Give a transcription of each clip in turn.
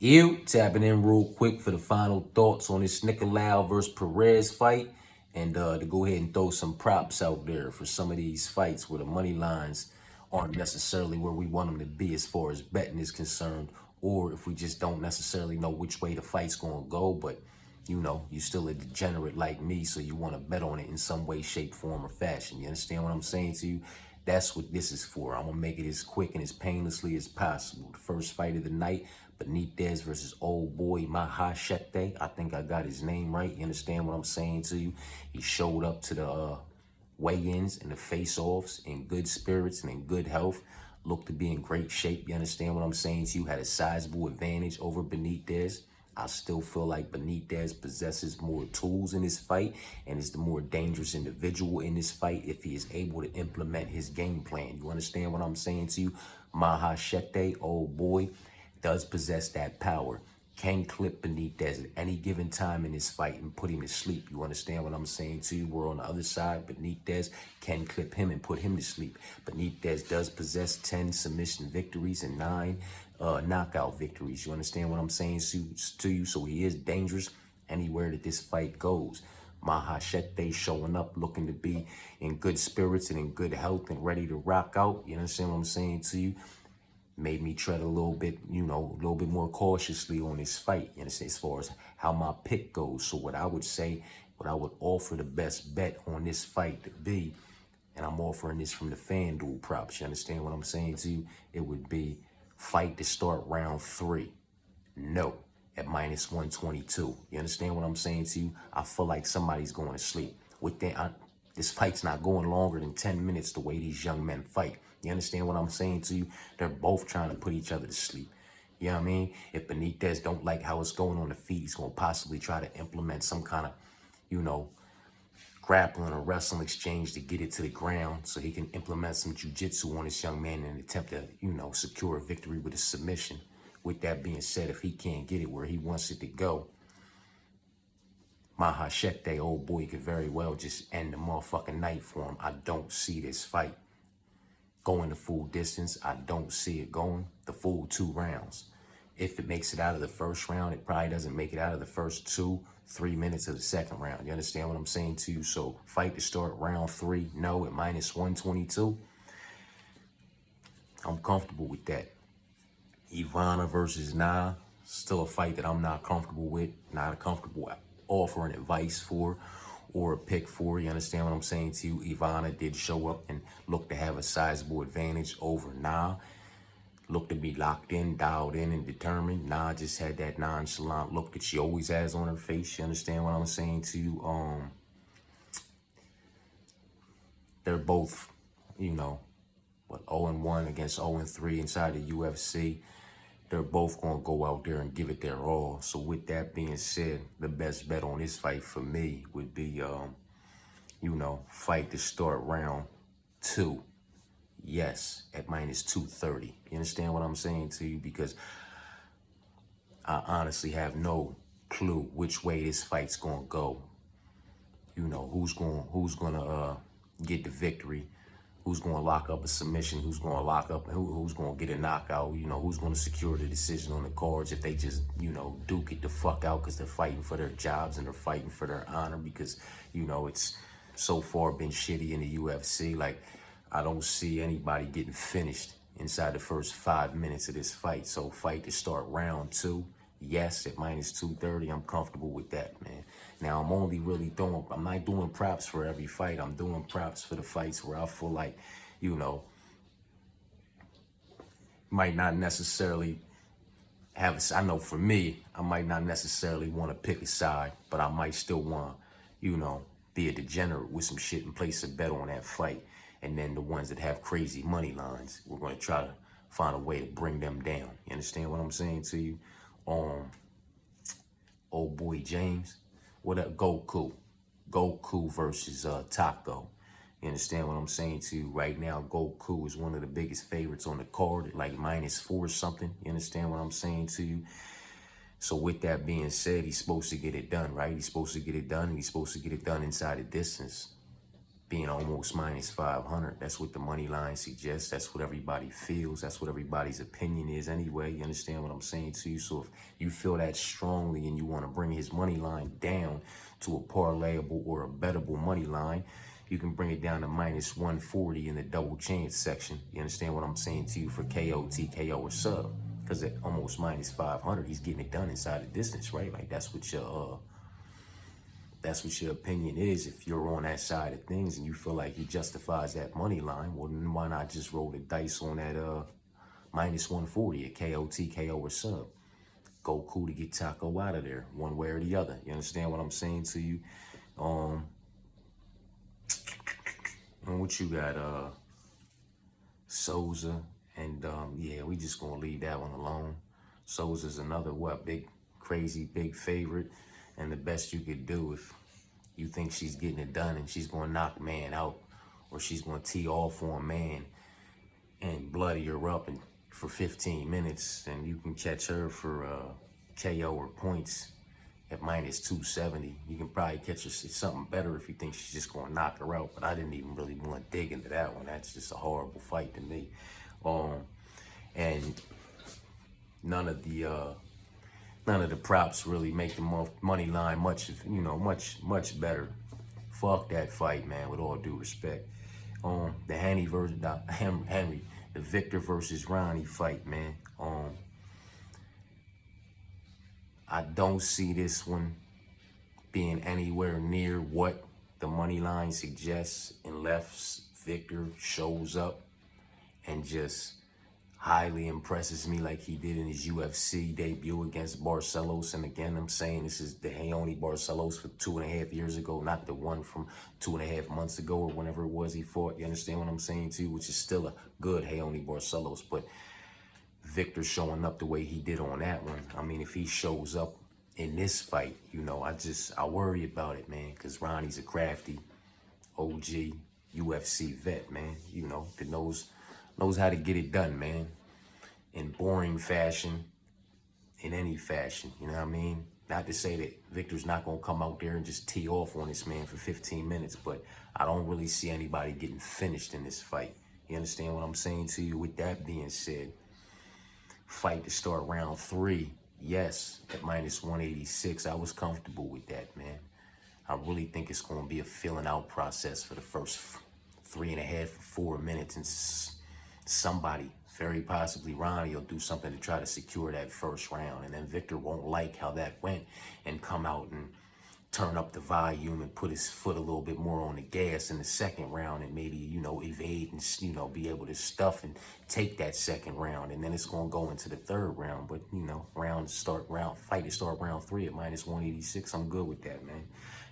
You tapping in real quick for the final thoughts on this Nicolau versus Perez fight, and to go ahead and throw some props out there for some of these fights where the money lines aren't necessarily where we want them to be as far as betting is concerned, or if we just don't necessarily know which way the fight's gonna go, but you still a degenerate like me, so you want to bet on it in some way, shape, form, or fashion. You understand what I'm saying to you? That's what this is for. I'm gonna make it as quick and as painlessly as possible. The first fight of the night, Benitez versus old boy Mahashete. I think I got his name right. You understand what I'm saying to you? He showed up to the weigh-ins and the face-offs in good spirits and in good health. Looked to be in great shape. You understand what I'm saying to you? Had a sizable advantage over Benitez. I still feel like Benitez possesses more tools in this fight and is the more dangerous individual in this fight if he is able to implement his game plan. You understand what I'm saying to you? Mahashete, old boy, does possess that power. Can clip Benitez at any given time in this fight and put him to sleep. You understand what I'm saying to you? We're on the other side. Benitez can clip him and put him to sleep. Benitez does possess 10 submission victories and 9 knockout victories. You understand what I'm saying to you? So he is dangerous anywhere that this fight goes. Mahashete showing up looking to be in good spirits and in good health and ready to rock out. You understand what I'm saying to you? Made me tread a little bit, a little bit more cautiously on this fight, as far as how my pick goes. So what I would say, what I would offer the best bet on this fight to be, and I'm offering this from the FanDuel props, you understand what I'm saying to you? It would be fight to start round 3. No, at minus 122. You understand what I'm saying to you? I feel like somebody's going to sleep. This fight's not going longer than 10 minutes the way these young men fight. You understand what I'm saying to you? They're both trying to put each other to sleep. You know what I mean? If Benitez don't like how it's going on the feet, he's going to possibly try to implement some kind of, grappling or wrestling exchange to get it to the ground so he can implement some jiu-jitsu on this young man and attempt to, secure a victory with a submission. With that being said, if he can't get it where he wants it to go, Mahashete, old boy, could very well just end the motherfucking night for him. I don't see this fight going the full distance. I don't see it going the full 2 rounds. If it makes it out of the first round, it probably doesn't make it out of the first 2-3 minutes of the second round. You understand what I'm saying to you? So fight to start round 3, no, at minus 122. I'm comfortable with that. Ivana versus Na, still a fight that I'm not comfortable with, not a comfortable offering advice for or a pick for. You understand what I'm saying to you? Ivana did show up and look to have a sizable advantage over Na. Looked to be locked in, dialed in, and determined. Na just had that nonchalant look that she always has on her face. You understand what I'm saying to you? They're both, 0-1 against 0-3 inside the UFC. They're both going to go out there and give it their all. So with that being said, the best bet on this fight for me would be, fight to start round 2. Yes, at minus 230. You understand what I'm saying to you? Because I honestly have no clue which way this fight's going to go. Who's gonna get the victory, who's gonna lock up a submission, who's gonna lock up, who's gonna get a knockout, who's gonna secure the decision on the cards if they just, duke it the fuck out because they're fighting for their jobs and they're fighting for their honor because, it's so far been shitty in the UFC. Like, I don't see anybody getting finished inside the first 5 minutes of this fight. So fight to start round 2. Yes, at minus 230, I'm comfortable with that, man. Now, I'm not doing props for every fight. I'm doing props for the fights where I feel like, might not necessarily I know for me, I might not necessarily want to pick a side, but I might still want to, be a degenerate with some shit and place a bet on that fight. And then the ones that have crazy money lines, we're going to try to find a way to bring them down. You understand what I'm saying to you? Old boy James, what up, Goku versus Taco. You understand what I'm saying to you? Right now, Goku is one of the biggest favorites on the card at like minus 4 or something. You understand what I'm saying to you? So with that being said, he's supposed to get it done, right? He's supposed to get it done, and he's supposed to get it done inside a distance. being almost minus 500. That's what the money line suggests. That's what everybody feels. That's what everybody's opinion is anyway. You understand what I'm saying to you? So if you feel that strongly and you want to bring his money line down to a parlayable or a bettable money line, you can bring it down to minus 140 in the double chance section. You understand what I'm saying to you for KO, TKO, or sub? Because at almost minus 500, he's getting it done inside the distance, right? Like that's what your opinion is. If you're on that side of things and you feel like he justifies that money line, well, then why not just roll the dice on that minus 140 at KO, TKO, or sub? Go cool to get Taco out of there, one way or the other. You understand what I'm saying to you? And what you got, Souza, and yeah, we just gonna leave that one alone. Souza's another big, crazy, big favorite, and the best you could do if you think she's getting it done and she's gonna knock man out, or she's gonna tee off on man and bloody her up and for 15 minutes, and you can catch her for KO or points at minus 270. You can probably catch her something better if you think she's just gonna knock her out, but I didn't even really want to dig into that one. That's just a horrible fight to me. And none of the props really make the money line much better. Fuck that fight, man, with all due respect. The Henry, the Victor versus Ronnie fight, man. I don't see this one being anywhere near what the money line suggests unless Victor shows up and just highly impresses me like he did in his UFC debut against Barcelos. And again, I'm saying this is the Hayoni Barcelos for 2.5 years ago, not the one from 2.5 months ago or whenever it was he fought. You understand what I'm saying to you? Which is still a good Hayoni Barcelos, but Victor showing up the way he did on that one. I mean, if he shows up in this fight, I worry about it, man, because Ronnie's a crafty OG UFC vet, man, that knows how to get it done, man, in boring fashion, in any fashion, you know what I mean? Not to say that Victor's not going to come out there and just tee off on this man for 15 minutes, but I don't really see anybody getting finished in this fight. You understand what I'm saying to you? With that being said, fight to start round 3, yes, at minus 186. I was comfortable with that, man. I really think it's going to be a filling out process for the first 3.5 or 4 minutes, and somebody, very possibly Ronnie, will do something to try to secure that first round, and then Victor won't like how that went and come out and turn up the volume and put his foot a little bit more on the gas in the second round and maybe, evade and, be able to stuff and take that second round. And then it's going to go into the third round. But, fight to start round 3 at minus 186. I'm good with that, man.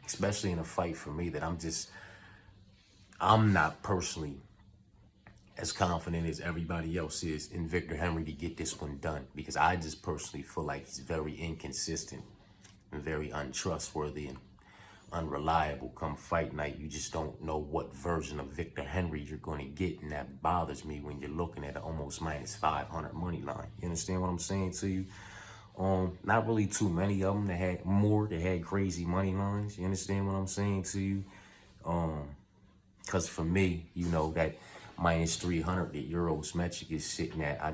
Especially in a fight for me that I'm not personally as confident as everybody else is in Victor Henry to get this one done, because I just personally feel like he's very inconsistent and very untrustworthy and unreliable come fight night. You just don't know what version of Victor Henry you're going to get, and that bothers me when you're looking at an almost minus 500 money line. You understand what I'm saying to you? Not really too many of them that had crazy money lines. You understand what I'm saying to you? Because for me, that minus 300 that Eurosmetric is sitting at, I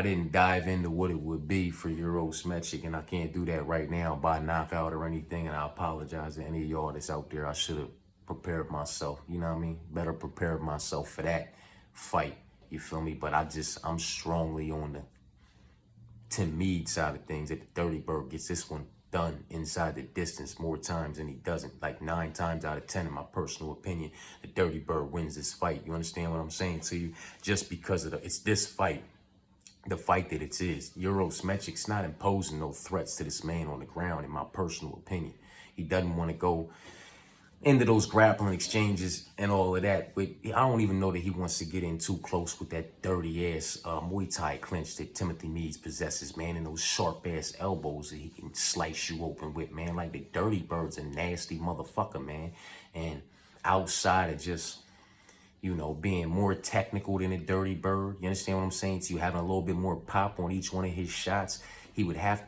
didn't dive into what it would be for Eurosmetric, and I can't do that right now by knockout or anything, and I apologize to any of y'all that's out there. I should have prepared myself, you know what I mean? Better prepared myself for that fight, you feel me? But I'm strongly on the Tim Meade side of things, that the Dirty Bird gets this one done inside the distance more times than he doesn't. Like 9 times out of 10, in my personal opinion, the Dirty Bird wins this fight. You understand what I'm saying to you? Just because it's this fight, the fight that it is. Eurosmetric's not imposing no threats to this man on the ground, in my personal opinion. He doesn't want to go into those grappling exchanges and all of that. But I don't even know that he wants to get in too close with that dirty-ass Muay Thai clinch that Timothy Meades possesses, man, and those sharp-ass elbows that he can slice you open with, man. Like, the Dirty Bird's a nasty motherfucker, man. And outside of just, being more technical than a Dirty Bird, you understand what I'm saying to you, having a little bit more pop on each one of his shots, he would have,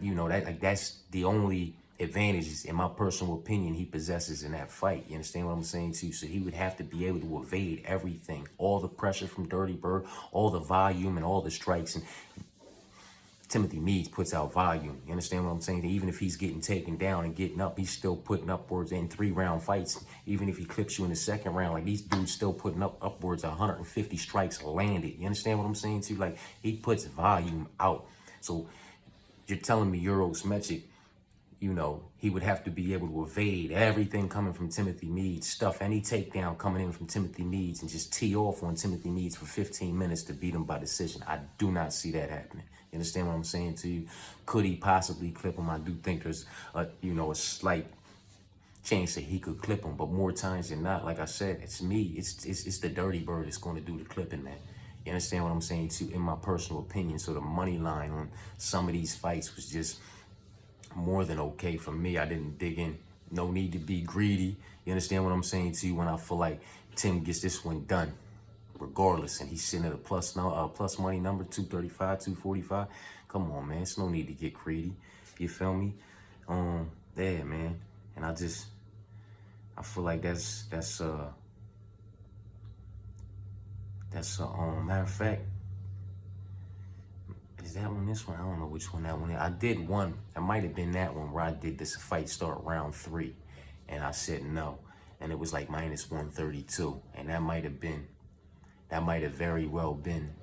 that's the only advantages, in my personal opinion, he possesses in that fight. You understand what I'm saying to you? So he would have to be able to evade everything, all the pressure from Dirty Bird, all the volume and all the strikes. And Timothy Meads puts out volume. You understand what I'm saying? Even if he's getting taken down and getting up, he's still putting upwards in 3-round fights. Even if he clips you in the second round, like these dudes still putting up upwards of 150 strikes landed. You understand what I'm saying to you? Like he puts volume out. So you're telling me Eurosmetric, you know, he would have to be able to evade everything coming from Timothy Meads, stuff any takedown coming in from Timothy Meads, and just tee off on Timothy Meads for 15 minutes to beat him by decision. I do not see that happening. You understand what I'm saying to you? Could he possibly clip him? I do think there's a, you know, a slight chance that he could clip him, but more times than not, like I said, it's me. It's the Dirty Bird that's going to do the clipping, man. You understand what I'm saying too? In my personal opinion, so the money line on some of these fights was just more than okay for me. I didn't dig in. No need to be greedy. You understand what I'm saying to you? When I feel like Tim gets this one done, regardless, and he's sitting at a plus money number 235, 245. Come on, man. It's no need to get greedy. You feel me? Yeah, man. And I feel like that's matter of fact. Is that one this one? I don't know which one that one is. I did one. It might have been that one where I did this fight start round 3. And I said no. And it was like minus 132. And that might have very well been.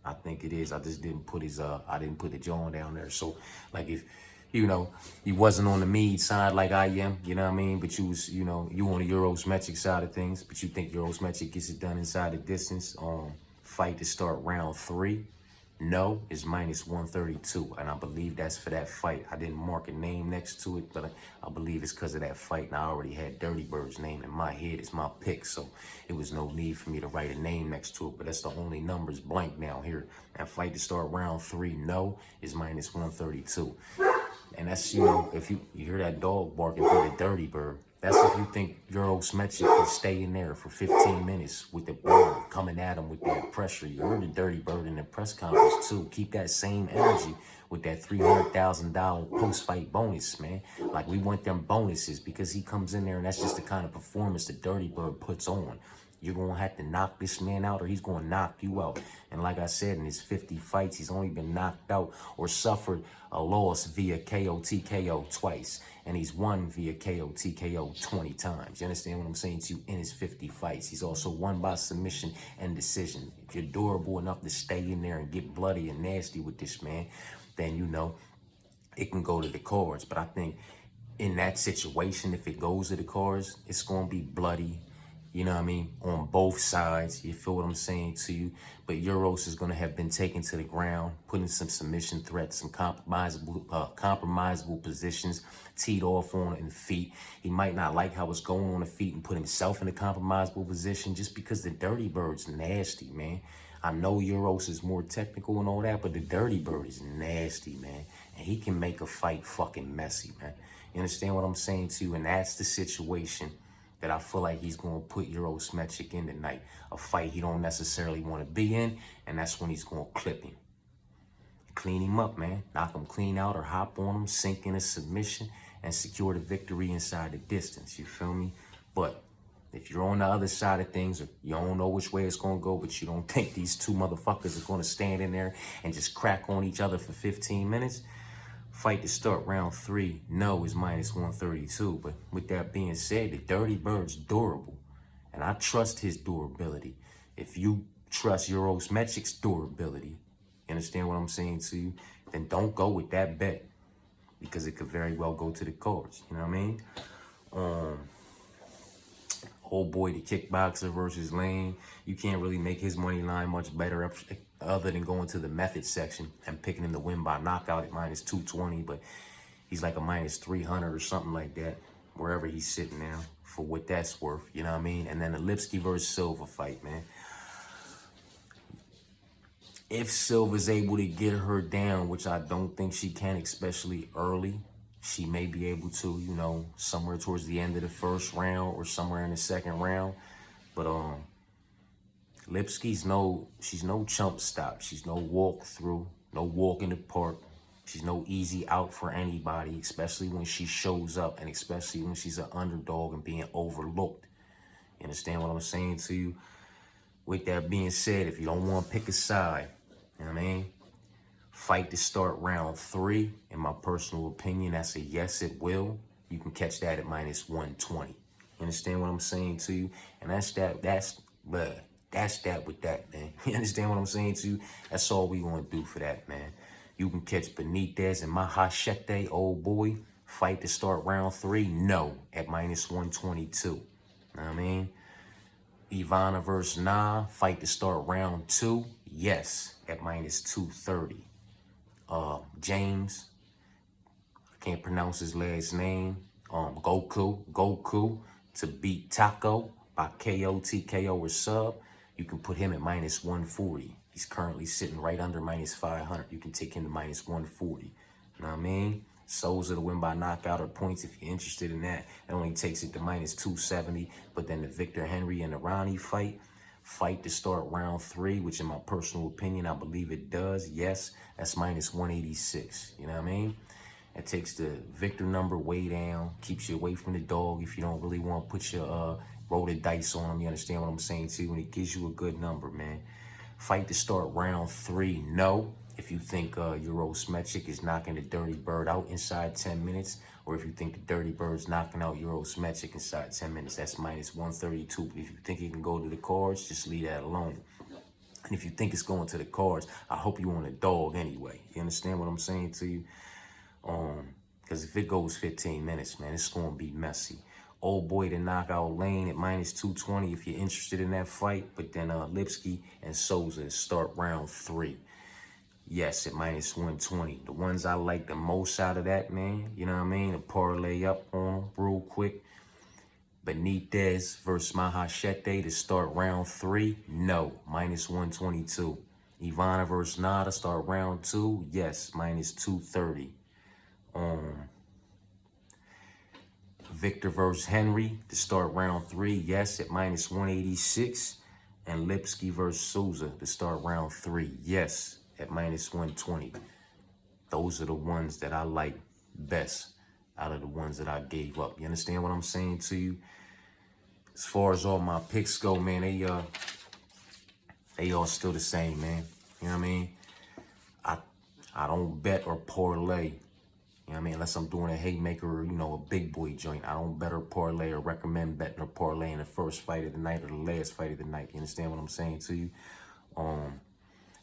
I think it is. I just didn't put I didn't put the jaw down there. So like if, you know, you wasn't on the Mead side like I am, you know what I mean? But you was, you know, you on the Eurosmetric side of things, but you think Eurosmetric gets it done inside the distance. Fight to start round 3. No is minus 132, and I believe that's for that fight. I didn't mark a name next to it, but I believe it's because of that fight, and I already had Dirty Bird's name in my head. It's my pick, so it was no need for me to write a name next to it, but that's the only numbers blank down here. That fight to start round 3, no, is minus 132. And that's, you know, if you hear that dog barking for the Dirty Bird, that's if you think Eurosmetric can stay in there for 15 minutes with the bird coming at him with that pressure. You heard the Dirty Bird in the press conference too. Keep that same energy with that $300,000 post-fight bonus, man. Like we want them bonuses because he comes in there and that's just the kind of performance the Dirty Bird puts on. You're going to have to knock this man out or he's going to knock you out. And like I said, in his 50 fights, he's only been knocked out or suffered a loss via KO, TKO twice. And he's won via KO, TKO 20 times. You understand what I'm saying to you? In his 50 fights. He's also won by submission and decision. If you're durable enough to stay in there and get bloody and nasty with this man, then, you know, it can go to the cards. But I think in that situation, if it goes to the cards, it's going to be bloody. You know what I mean? On both sides. You feel what I'm saying to you? But Euros is going to have been taken to the ground, put in some submission threats, some compromisable positions, teed off on the feet. He might not like how it's going on the feet and put himself in a compromisable position just because the Dirty Bird's nasty, man. I know Euros is more technical and all that, but the Dirty Bird is nasty, man. And he can make a fight fucking messy, man. You understand what I'm saying to you? And that's the situation that I feel like he's going to put Eurosmetric in tonight. A fight he don't necessarily want to be in, and that's when he's going to clip him. Clean him up, man. Knock him clean out or hop on him, sink in a submission, and secure the victory inside the distance. You feel me? But if you're on the other side of things, or you don't know which way it's going to go, but you don't think these two motherfuckers are going to stand in there and just crack on each other for 15 minutes, fight to start round 3, no, is minus 132. But with that being said, the Dirty Bird's durable. And I trust his durability. If you trust Eurosmetric's durability, you understand what I'm saying to you, then don't go with that bet. Because it could very well go to the cards. You know what I mean? Old boy, the kickboxer versus Lane. You can't really make his money line much better other than going to the method section and picking him to win by knockout at minus 220. But he's like a minus 300 or something like that, wherever he's sitting now, for what that's worth. You know what I mean? And then the Lipsky versus Silva fight, man. If Silva's able to get her down, which I don't think she can, especially early, she may be able to, you know, somewhere towards the end of the first round or somewhere in the second round. But Lipsky's she's no chump stop. She's no walk through, no walk in the park. She's no easy out for anybody, especially when she shows up and especially when she's an underdog and being overlooked. You understand what I'm saying to you? With that being said, if you don't want to pick a side, you know what I mean? Fight to start round 3. In my personal opinion, that's a yes, it will. You can catch that at -120. You understand what I'm saying to you? And that's that with that, man. You understand what I'm saying to you? That's all we gonna do for that, man. You can catch Benitez and Mahashete, old boy. Fight to start round 3, no, at -122. You know what I mean? Ivana versus Na, fight to start round 2, yes, at -230. James, I can't pronounce his last name. Goku to beat Taco by KO, TKO, or sub. You can put him at -140. He's currently sitting right under -500. You can take him to -140. You know what I mean? Souza to win by knockout or points if you're interested in that. It only takes it to -270. But then the Victor Henry and the Ronnie fight to start round 3, which in my personal opinion, I believe it does. Yes, that's -186. You know what I mean? It takes the Victor number way down, keeps you away from the dog if you don't really want to put your roll the dice on him. You understand what I'm saying too? And it gives you a good number, man. Fight to start round 3, no. If you think Eurosmetric is knocking the Dirty Bird out inside 10 minutes, or if you think the Dirty Bird's knocking out Eurosmetric inside 10 minutes, that's -132. But if you think he can go to the cards, just leave that alone. And if you think it's going to the cards, I hope you want a dog anyway. You understand what I'm saying to you? Because if it goes 15 minutes, man, it's going to be messy. Old boy to knock out Lane at -220 if you're interested in that fight. But then Lipsky and Souza start round 3. Yes, at -120. The ones I like the most out of that, man, you know what I mean? To parlay up on them real quick. Benitez versus Mahashete to start round 3. No, -122. Ivana versus Nada start round 2. Yes, -230. Victor versus Henry to start round 3. Yes, at -186. And Lipsky versus Souza to start round 3. Yes, at -120. Those are the ones that I like best out of the ones that I gave up. You understand what I'm saying to you? As far as all my picks go, man, they all still the same, man. You know what I mean? I don't bet or parlay. You know what I mean? Unless I'm doing a haymaker or, a big boy joint. I don't bet or parlay or recommend betting or parlaying the first fight of the night or the last fight of the night. You understand what I'm saying to you?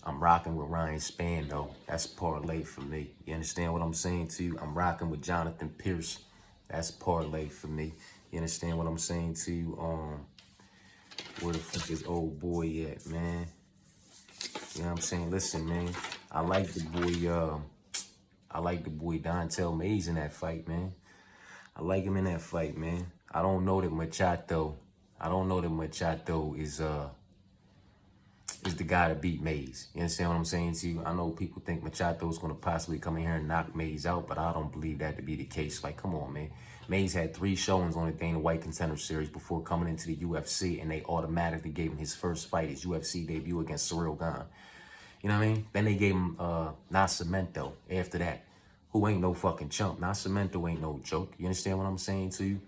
I'm rocking with Ryan Spann, though. That's parlay for me. You understand what I'm saying to you? I'm rocking with Jonathan Pierce. That's parlay for me. You understand what I'm saying to you? Where the fuck is old boy at, man? You know what I'm saying? Listen, man. I like the boy Dontel Mays in that fight, man. I like him in that fight, man. I don't know that Machado is the guy to beat Mays. You understand what I'm saying to you? I know people think Machado's going to possibly come in here and knock Mays out, but I don't believe that to be the case. Like, come on, man. Mays had 3 showings on the Dana White Contender Series before coming into the UFC, and they automatically gave him his first fight, his UFC debut against Cyril Gane. You know what I mean? Then they gave him Nascimento after that, who ain't no fucking chump. Nascimento ain't no joke. You understand what I'm saying to you?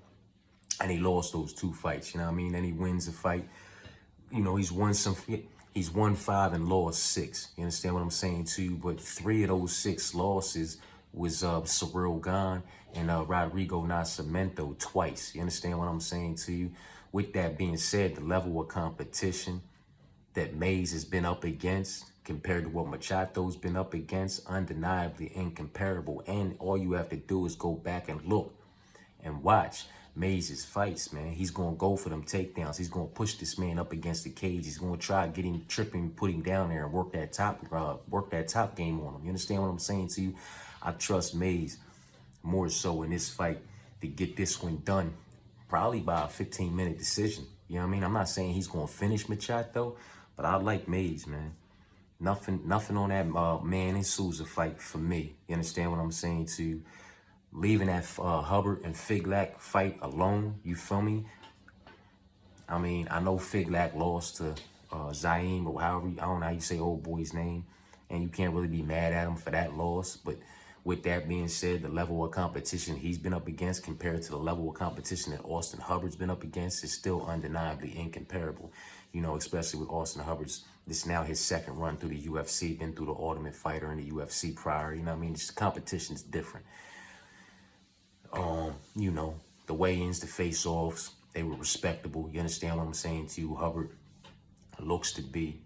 And he lost those 2 fights, you know what I mean? Then he wins the fight. He's won 5 and lost 6. You understand what I'm saying to you? But 3 of those 6 losses was Cyril Gane and Rodrigo Nascimento twice. You understand what I'm saying to you? With that being said, the level of competition that Mays has been up against compared to what Machado's been up against, undeniably incomparable. And all you have to do is go back and look and watch Mays' fights, man. He's going to go for them takedowns. He's going to push this man up against the cage. He's going to try to get him tripping, put him down there and work that top game on him. You understand what I'm saying to you? I trust Mays more so in this fight to get this one done, probably by a 15-minute decision. You know what I mean? I'm not saying he's going to finish Machado, but I like Mays, man. Nothing on that Man and Souza fight for me. You understand what I'm saying to you? Leaving that Hubbard and Figlak fight alone, you feel me? I mean, I know Figlak lost to Zayn, or I don't know how you say old boy's name, and you can't really be mad at him for that loss, but With that being said, the level of competition he's been up against compared to the level of competition that Austin Hubbard's been up against is still undeniably incomparable. You know, especially with Austin Hubbard's, this is now his second run through the UFC, been through the Ultimate Fighter and the UFC prior. You know what I mean? Just the competition's different. You know, the weigh-ins, the face-offs, they were respectable. You understand what I'm saying to you? Hubbard looks to be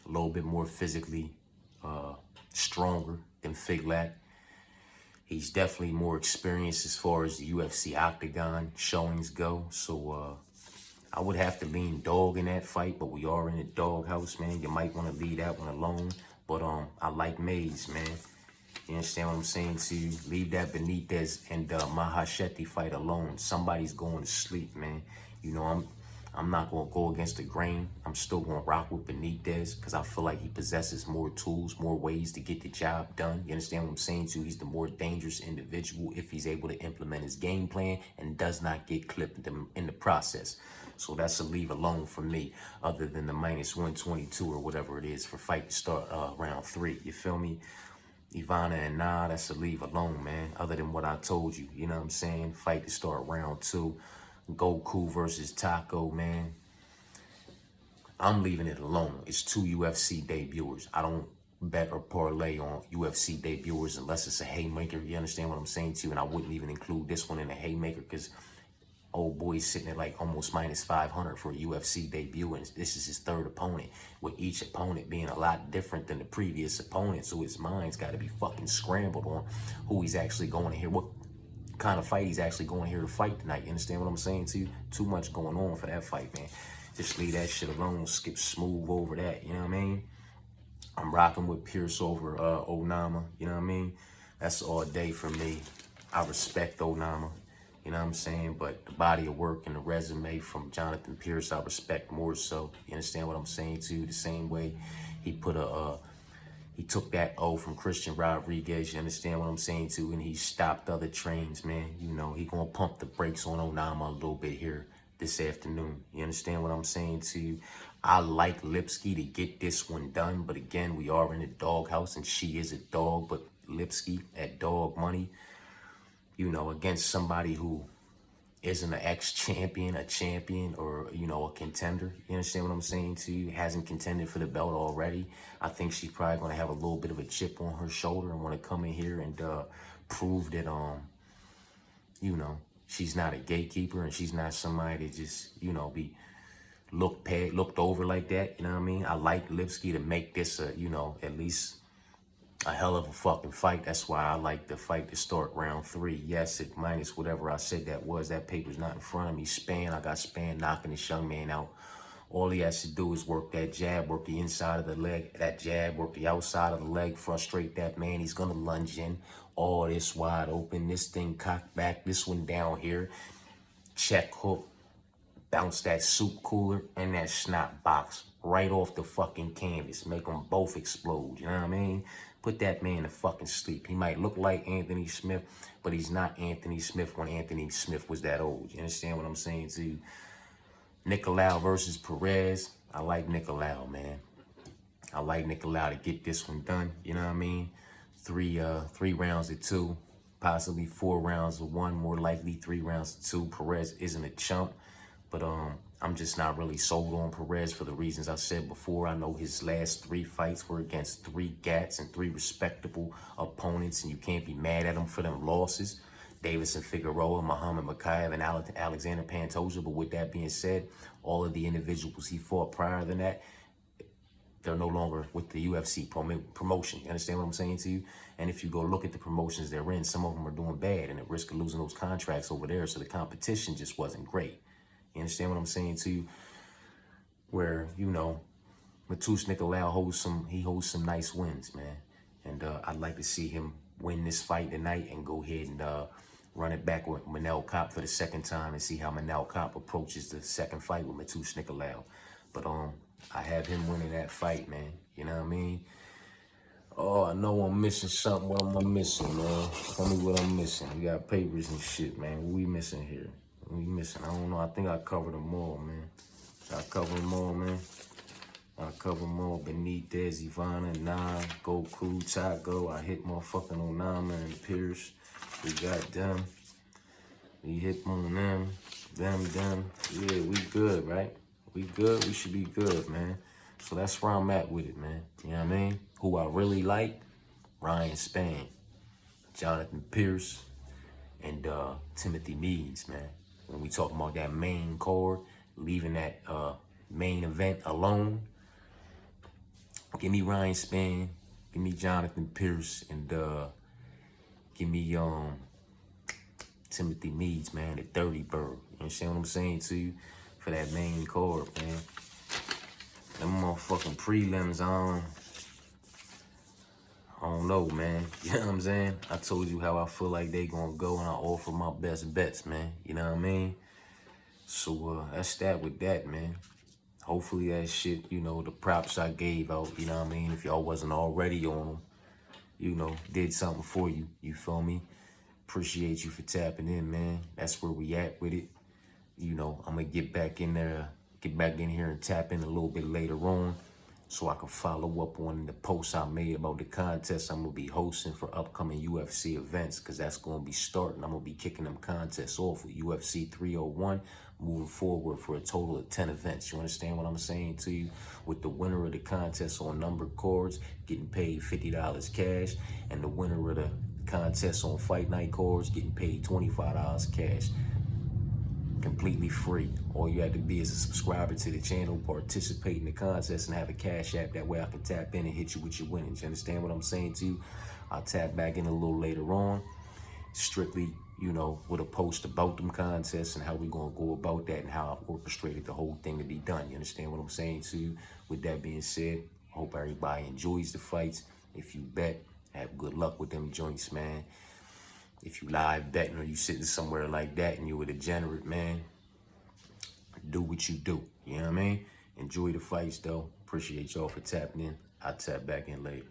a little bit more physically stronger than Figlat. He's definitely more experienced as far as the UFC octagon showings go. So I would have to lean dog in that fight, but we are in a doghouse, man. You might want to leave that one alone. But I like Mays, man. You understand what I'm saying to you? Leave that Benitez and Mahasheti fight alone. Somebody's going to sleep, man. You know, I'm not going to go against the grain. I'm still going to rock with Benitez because I feel like he possesses more tools, more ways to get the job done. You understand what I'm saying to you? He's the more dangerous individual if he's able to implement his game plan and does not get clipped in the process. So that's a leave alone for me, other than the minus 122 or whatever it is for fight to start round 3. You feel me? Ivana and Nah, that's a leave alone, man. Other than what I told you, you know what I'm saying? Fight to start round 2. Goku versus Taco, man. I'm leaving it alone. It's 2 UFC debuters. I don't bet or parlay on UFC debuters unless it's a haymaker. You understand what I'm saying to you? And I wouldn't even include this one in a haymaker because old boy's sitting at like almost minus 500 for a UFC debut, and this is his 3rd opponent, with each opponent being a lot different than the previous opponent. So his mind's got to be fucking scrambled on who he's actually going to hear, what kind of fight he's actually going here to fight tonight. You understand what I'm saying to you? Too much going on for that fight, man. Just leave that shit alone. Skip smooth over that. You know what I mean? I'm rocking with Pierce over Onama. You know what I mean? That's all day for me. I respect Onama. You know what I'm saying? But the body of work and the resume from Jonathan Pierce, I respect more so. You understand what I'm saying to you? The same way he put he took that O from Christian Rodriguez, you understand what I'm saying too? And he stopped other trains, man. You know, he gonna pump the brakes on Onama a little bit here this afternoon. You understand what I'm saying to you? I like Lipsky to get this one done, but again, we are in a doghouse and she is a dog, but Lipsky at dog money, you know, against somebody who isn't an ex-champion, a champion, or, you know, a contender. You understand what I'm saying to you? Hasn't contended for the belt already. I think she's probably going to have a little bit of a chip on her shoulder and want to come in here and prove that, you know, she's not a gatekeeper and she's not somebody that just, you know, be looked over like that. You know what I mean? I like Lipsky to make this, you know, at least a hell of a fucking fight. That's why I like the fight to start round 3. Yes, it minus whatever I said that was. That paper's not in front of me. Span, I got Span knocking this young man out. All he has to do is work that jab, work the inside of the leg, that jab, work the outside of the leg, frustrate that man. He's going to lunge in. All this wide open, this thing cocked back, this one down here. Check hook, bounce that soup cooler and that snot box right off the fucking canvas. Make them both explode, you know what I mean? Put that man to fucking sleep. He might look like Anthony Smith, but he's not Anthony Smith when Anthony Smith was that old. You understand what I'm saying to you? Nicolau versus Perez. I like Nicolau, man. I like Nicolau to get this one done. You know what I mean? Three rounds of 2, possibly 4 rounds of 1, more likely 3 rounds of 2. Perez isn't a chump, but I'm just not really sold on Perez for the reasons I said before. I know his last 3 fights were against 3 gats and 3 respectable opponents, and you can't be mad at him for them losses. Davison Figueroa, Muhammad Makayev, and Alexander Pantoja. But with that being said, all of the individuals he fought prior than that, they're no longer with the UFC promotion. You understand what I'm saying to you? And if you go look at the promotions they're in, some of them are doing bad and at risk of losing those contracts over there. So the competition just wasn't great. You understand what I'm saying to you? Where, you know, Matus Nicolau holds some nice wins, man. And I'd like to see him win this fight tonight and go ahead and run it back with Manel Kopp for the 2nd time and see how Manel Kopp approaches the 2nd fight with Matus Nicolau. But I have him winning that fight, man. You know what I mean? Oh, I know I'm missing something. What am I missing, man? Tell me what I'm missing. We got papers and shit, man. What we missing here? What we missing? I don't know. I think I covered them all, man. Did I cover them all, man? I cover them all. Benitez, Ivana, Nam, Goku, Taco. I hit motherfucking Onama and Pierce. We got them. We hit on them. Them. Yeah, we good, right? We good. We should be good, man. So that's where I'm at with it, man. You know what I mean? Who I really like, Ryan Spann, Jonathan Pierce, and Timothy Meads, man. When we talk about that main card, leaving that main event alone, give me Ryan Spann, give me Jonathan Pierce, and give me Timothy Meads, man, the 30 bird. You understand what I'm saying to you? For that main card, man. Them motherfucking prelims, I don't know, man. You know what I'm saying? I told you how I feel like they gonna go, and I offer my best bets, man. You know what I mean? So that's that with that, man. Hopefully that shit, you know, the props I gave out, you know what I mean? If y'all wasn't already on them, you know, did something for you. You feel me? Appreciate you for tapping in, man. That's where we at with it. You know, I'm gonna get back in there, get back in here and tap in a little bit later on so I can follow up on the posts I made about the contest I'm gonna be hosting for upcoming UFC events, because that's gonna be starting. I'm gonna be kicking them contests off with UFC 301, moving forward for a total of 10 events. You understand what I'm saying to you? With the winner of the contest on numbered cards getting paid $50 cash, and the winner of the contest on fight night cards getting paid $25 cash. Completely free. All you have to be is a subscriber to the channel, participate in the contest, and have a cash app. That way I can tap in and hit you with your winnings. You understand what I'm saying to you? I'll tap back in a little later on, strictly, you know, with a post about them contests and how we gonna go about that and how I've orchestrated the whole thing to be done. You understand what I'm saying to you? With that being said, I hope everybody enjoys the fights. If you bet, have good luck with them joints, man. If you live betting or you sitting somewhere like that and you a degenerate, man, do what you do. You know what I mean? Enjoy the fights, though. Appreciate y'all for tapping in. I'll tap back in later.